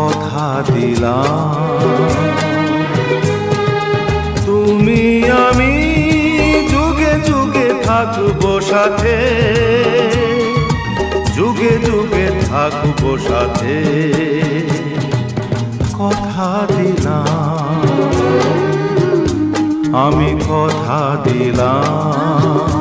কথা দিলাম তুমি আমি যুগে যুগে থাকবো সাথে, যুগে যুগে থাকবো সাথে। কথা দিলাম আমি কথা দিলাম।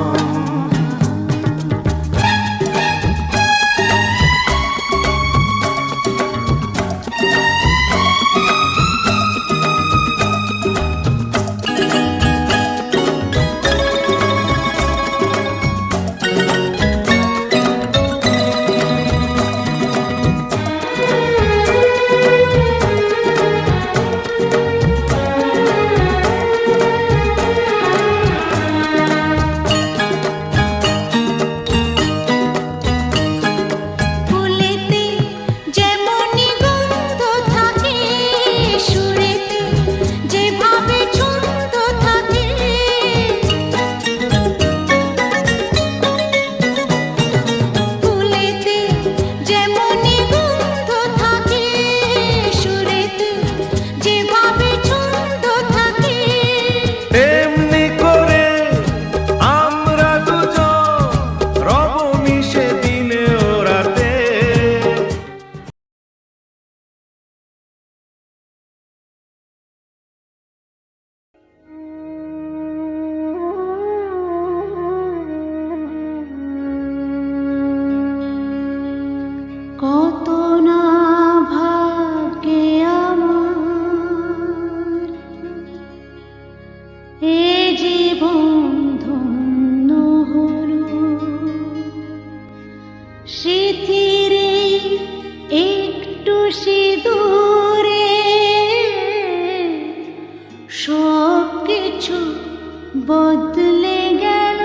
কত না ভাগ্যে আমার এ জীবন ধন্য হলো, স্মৃতির একটু সিঁদুরে সব কিছু বদলে গেল।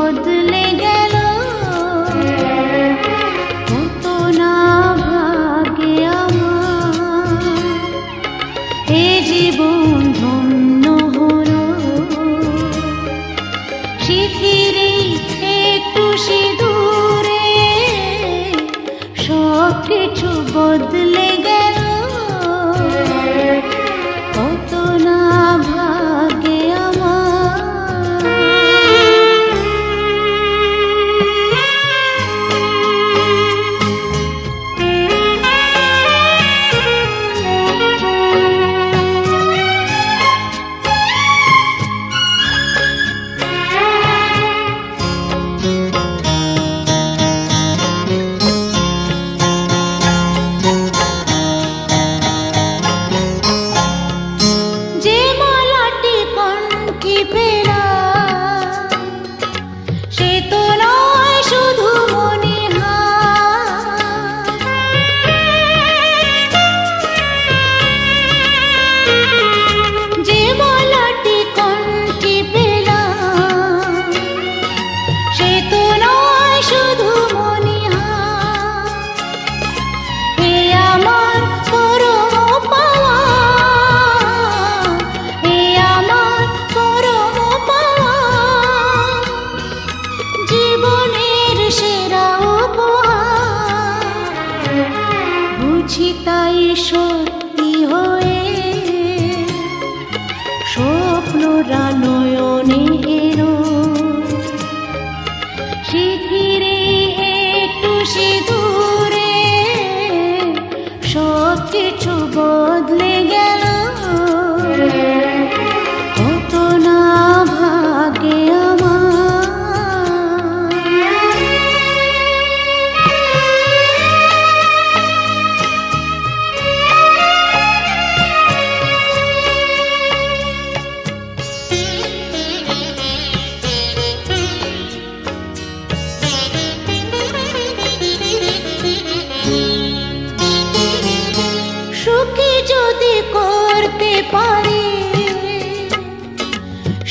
বদলে গেল কত না ভাগ্যে আমার এ জীবন ধন্য হলো, স্মৃতির একটু সিঁদুরে সব কিছু বদলে গেল কত না ভাগ্যে আমার। তাই সত্যি হয়ে স্বপ্নরা নয়নে এলো, স্মৃতিরে একটু সিঁদুরে সব কিছু বদলে গেল কত না ভাগ্যে আমার।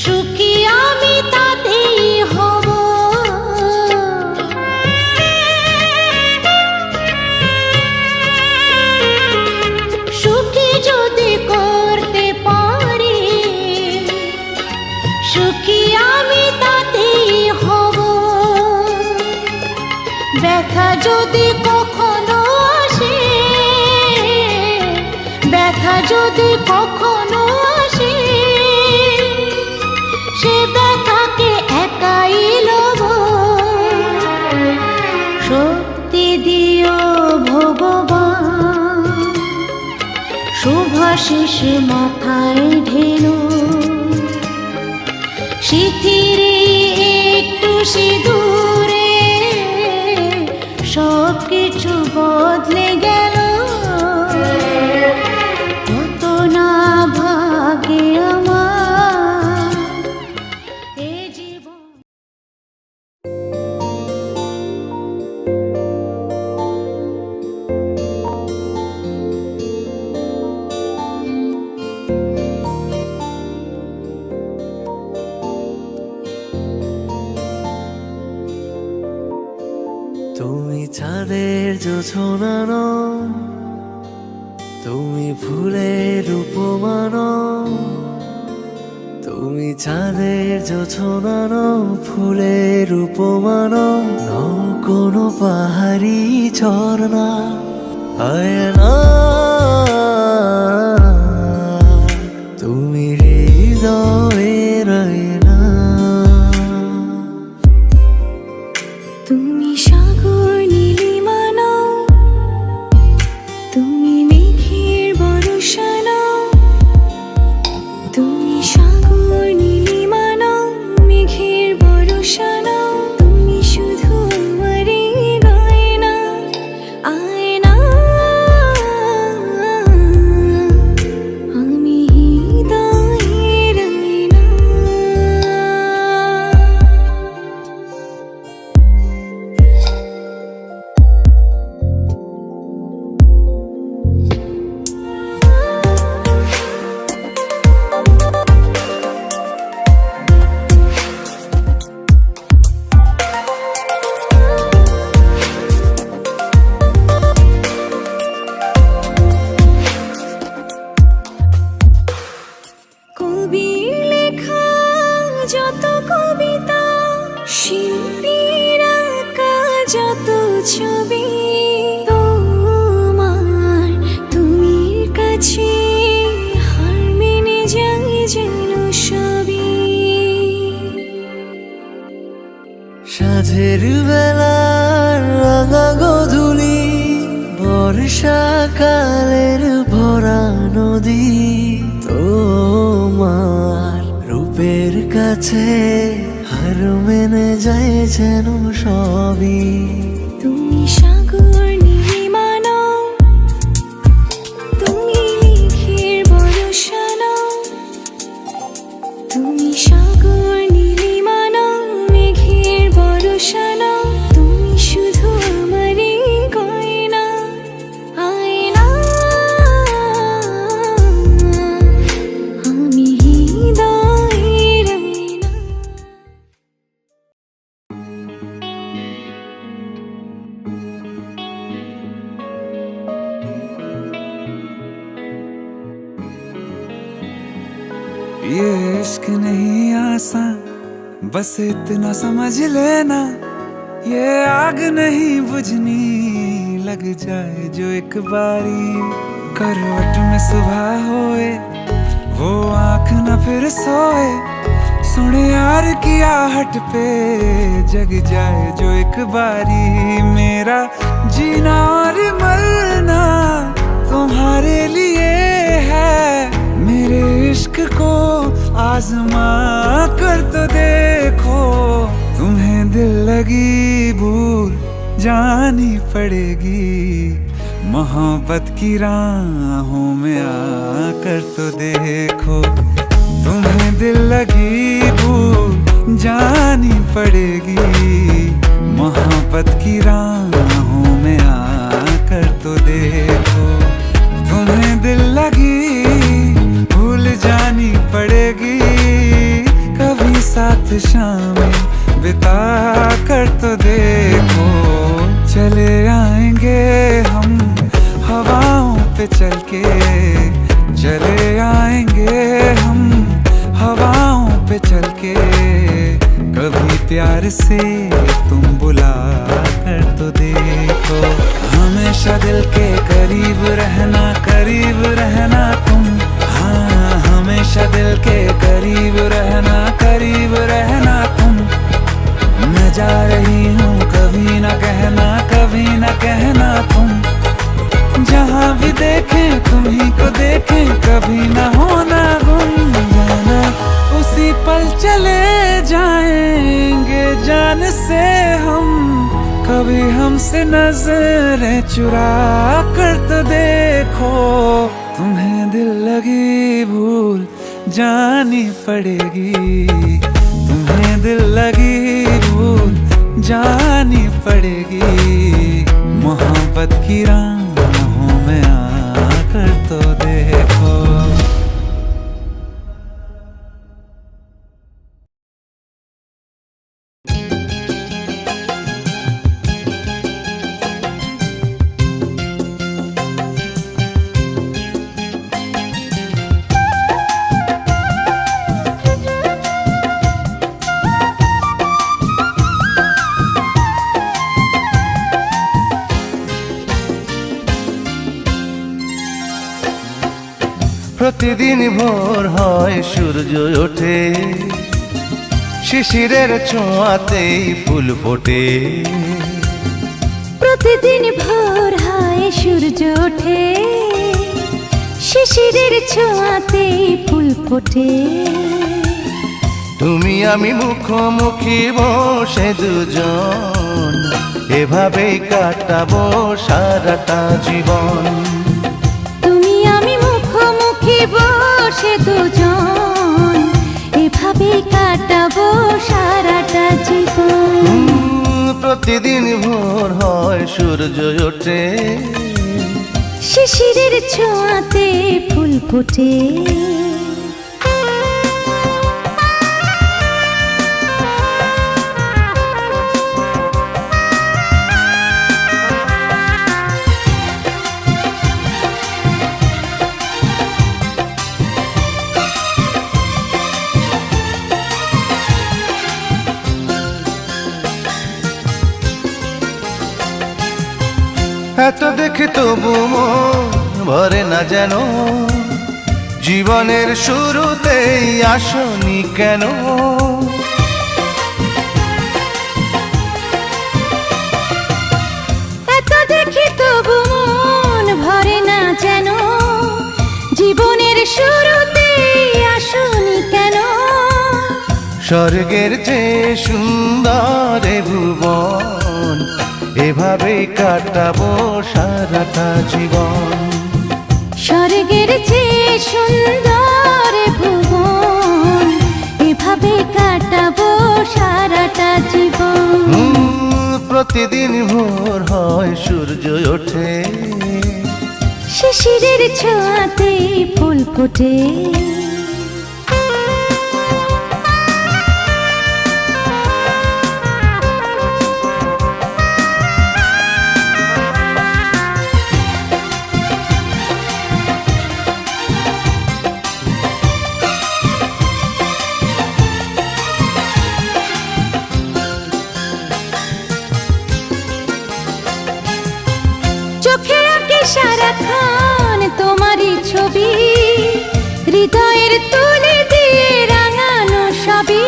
সুখী আমি তাতেই হব। সুখী যদি করতে পারি, সুখী আমি তাতেই হব। ব্যথা যদি কখনো আসে, ব্যথা যদি কখনো আসে, সে ব্যথাকে একাই লব। শক্তি দিও ভগবান, শুভাশিস মাথায় ঢেলো। শিথিরে একটু সিঁদুরে সব কিছু বদলে গেল। কত না ভাগে আমার এ জীবন। তুমি চাঁদের জোছনা নও, তুমি ফুলের উপমা নও। তুমি চাঁদের জোছনা নও, ফুলের উপমা নও। নও কোনো পাহাড়ি ঝর্ণা, আয়না। তুমি হৃদয়ের আয়না। তুমি সাগর নীলিমা নও, তুমি মেঘের বর্ষা নও। তুমি সাগর নীলিমা নও, মেঘের বর্ষা নও। তুমি শুধু আমারই গয়না, আয়না। আমি হৃদয়ের আয়না। কবির লেখা যত কবিতা, শিল্পীর আঁকা যত ছবি, তোমার তুমির কাছে হার মেনে যাই যেন সবই। সাঁঝের বেলার রাঙা গধূলি, বর্ষাকালের ভরা নদী। তোমার রূপের কাছে হার মেনে যায় যেন সবই। তুমি সাগর নীলিমা নও, তুমি মেঘের বর্ষা নও। তুমি সাগর নীলিমা নও, মেঘের বর্ষা নও। তুমি শুধু আমারই গয়না, আয়না। আমি হৃদয়ের আয়না। ये इश्क नहीं आसान, बस इतना समझ लेना। ये आग नहीं बुझनी, लग जाए जो एक बारी। करवट में सुबह होए, वो आँख न फिर सोए। सुने यार की आहट पे जग जाए जो एक बारी। मेरा जीना और मरना तुम्हारे लिए है। मेरे इश्क को आजमा कर तो देखो। तुम्हें दिल लगी भूल जानी पड़ेगी। मोहब्बत की राहों में आकर तो देखो। तुम्हें दिल लगी भूल जानी पड़ेगी। मोहब्बत की राहों में आकर तो देखो। तुम्हें दिल लगी भूल जानी पड़ेगी। साथ शामें बिता कर तो देखो, चले आएंगे हम हवाओं पे चल के, चले आएंगे हम हवाओं पे चल के। कभी प्यार से तुम बुला कर तो देखो, हमेशा दिल के करीब रहना तुम, हाँ हमेशा दिल के करीब रहना तुम। मैं जा रही हूँ कभी ना कहना तुम, जहाँ भी देखें तुम्ही को देखें, कभी ना होना गुम जाना। उसी पल चले जाएंगे जान से हम, कभी हमसे नजरें चुरा कर तो देखो। तुम्हें दिल लगी भूल जानी पड़ेगी, तुम्हें दिल लगी भूल जानी पड़ेगी। मोहब्बत की राहों में आकर तो देखो। প্রতিদিন ভোর হয় সূর্য ওঠে, শিশিরের ছোঁয়াতেই ফুল ফোটে। প্রতিদিন ভোর হয় সূর্য ওঠে, শিশিরের ছোঁয়াতেই ফুল ফোটে। তুমি আমি মুখোমুখি বসে দুজন, এভাবেই কাটাবো সারাটা জীবন। তুমি আমি মুখোমুখি বসে দুজন, এভাবেই কাটাবো সারাটা জীবন। প্রতিদিন ভোর হয় সূর্য ওঠে, শিশিরের ছোঁয়াতে ফুল ফোটে। এত দেখে তবু মন ভরে না যেন, জীবনের শুরুতেই আসনি কেন। এত দেখি তবু মন ভরে না যেন, জীবনের শুরুতেই আসনি কেন। স্বর্গের চেয়ে সুন্দর এ ভুবন, এভাবেই কাটাবো সারাটা জীবন। স্বর্গের চেয়ে সুন্দর ভুবন, এভাবে কাটাবো সারাটা জীবন। প্রতিদিন ভোর হয় সূর্য ওঠে, শিশিরের ছোঁয়াতে ফুল ফোটে। চোখে আঁকি সারাক্ষণ তোমারই ছবি, হৃদয়ের তুলে দিয়ে রাঙানো সবই।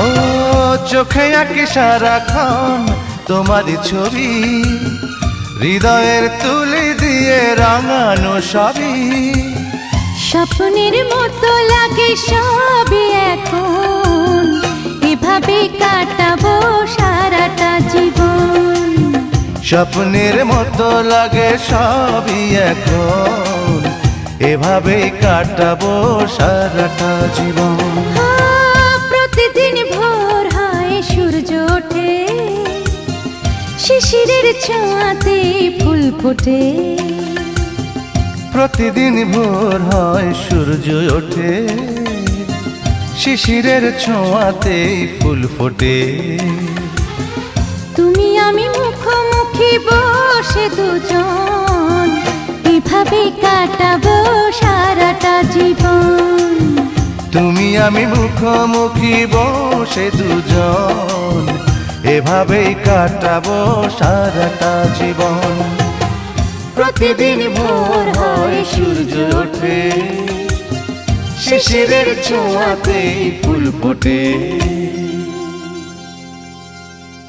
ও চোখে আঁকি সারাক্ষণ তোমারই ছবি, হৃদয়ের তুলি দিয়ে রাঙানো সবই। স্বপ্নের মতো লাগে সবই এখন, এভাবে কাটাবো সারাটা জীবন। স্বপ্নের মতো লাগে সবই এখন, এভাবেই কাটাবো সারাটা জীবন। প্রতিদিন ভোর হয় সূর্য ওঠে, শিশিরের ছোঁয়াতে ফুল ফোটে। প্রতিদিন ভোর হয় সূর্য ওঠে, শিশিরের ছোঁয়াতেই ফুল ফোটে। তুমি আমি মুখোমুখি বসে দুজন, এভাবে কাটাবো সারাটা জীবন। তুমি আমি মুখোমুখি বসে দুজন, এভাবেই কাটাবো সারাটা জীবন। প্রতিদিন ভোর হয় সূর্য ওঠে, শিশিরের ছোঁয়াতেই ফুল ফোটে।